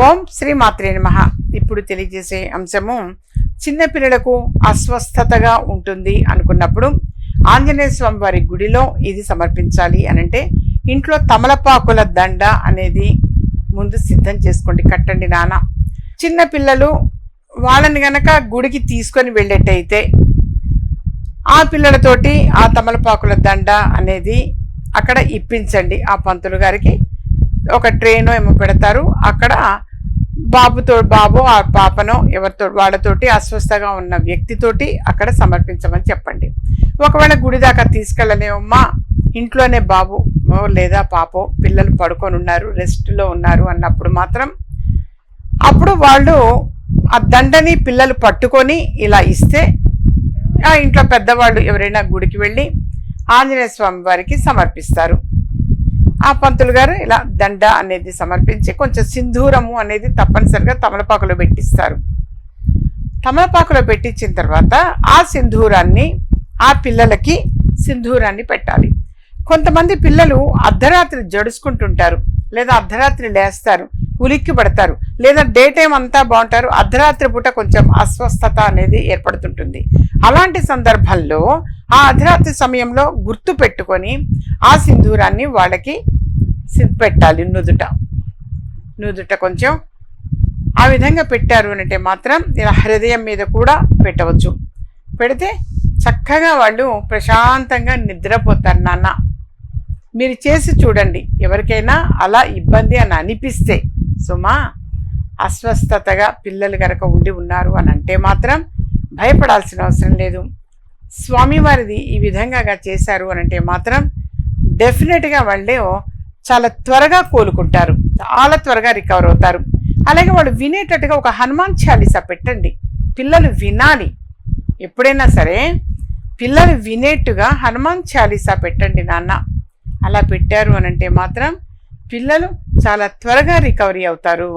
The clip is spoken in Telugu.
ఓం శ్రీ మాత్రే నమః. ఇప్పుడు తెలియజేసే అంశము, చిన్నపిల్లలకు అస్వస్థతగా ఉంటుంది అనుకున్నప్పుడు ఆంజనేయ స్వామి వారి గుడిలో ఇది సమర్పించాలి అనంటే ఇంట్లో తమలపాకుల దండ అనేది ముందు సిద్ధం చేసుకోండి, కట్టండి నాన్న. చిన్నపిల్లలు వాళ్ళని గనక గుడికి తీసుకొని వెళ్ళేటైతే ఆ పిల్లలతోటి ఆ తమలపాకుల దండ అనేది అక్కడ ఇప్పించండి. ఆ పంతులు గారికి ఒక ట్రైనో ఏమో పెడతారు, అక్కడ బాబు ఆ పాపనో ఎవరితో వాళ్ళతోటి అస్వస్థగా ఉన్న వ్యక్తితోటి అక్కడ సమర్పించమని చెప్పండి. ఒకవేళ గుడి దాకా తీసుకెళ్ళలేమమ్మా, ఇంట్లోనే బాబు లేదా పాపో పిల్లలు పడుకొని ఉన్నారు, రెస్ట్లో ఉన్నారు అన్నప్పుడు మాత్రం అప్పుడు వాళ్ళు ఆ దండని పిల్లలు పట్టుకొని ఇలా ఇస్తే ఆ ఇంట్లో పెద్దవాళ్ళు ఎవరైనా గుడికి వెళ్ళి ఆంజనేయ స్వామి వారికి సమర్పిస్తారు. ఆ పంతులు గారు ఇలా దండ అనేది సమర్పించి కొంచెం సింధూరము అనేది తప్పనిసరిగా తమలపాకులో పెట్టిస్తారు. తమలపాకులో పెట్టించిన తర్వాత ఆ సింధూరాన్ని ఆ పిల్లలకి సింధూరాన్ని పెట్టాలి. కొంతమంది పిల్లలు అర్ధరాత్రి జడుచుకుంటుంటారు, లేదా అర్ధరాత్రి లేస్తారు, ఉలిక్కి పడతారు, లేదా డే టైం అంతా బాగుంటారు, అర్ధరాత్రి పూట కొంచెం అస్వస్థత అనేది ఏర్పడుతుంటుంది. అలాంటి సందర్భంలో ఆ అర్ధరాత్రి సమయంలో గుర్తు పెట్టుకొని ఆ సింధూరాన్ని వాళ్ళకి పెట్టాలి. నుదుట కొంచెం ఆ విధంగా పెట్టారు అంటే మాత్రం ఇలా హృదయం మీద కూడా పెట్టవచ్చు. పెడితే చక్కగా వాళ్ళు ప్రశాంతంగా నిద్రపోతారు. నాన్న మీరు చేసి చూడండి. ఎవరికైనా అలా ఇబ్బంది అని అనిపిస్తే సుమా, అస్వస్థతగా పిల్లలు కనుక ఉన్నారు అని అంటే మాత్రం భయపడాల్సిన అవసరం లేదు. స్వామివారిది ఈ విధంగా చేశారు అని అంటే మాత్రం డెఫినెట్గా వాళ్ళే చాలా త్వరగా కోలుకుంటారు, చాలా త్వరగా రికవర్ అవుతారు. అలాగే వాళ్ళు వినేటట్టుగా ఒక హనుమాన్ చాలీసా పెట్టండి. పిల్లలు వినాలి. ఎప్పుడైనా సరే పిల్లలు వినేట్టుగా హనుమాన్ చాలీసా పెట్టండి నాన్న. అలా పెట్టారు అని అంటే మాత్రం పిల్లలు చాలా త్వరగా రికవరీ అవుతారు.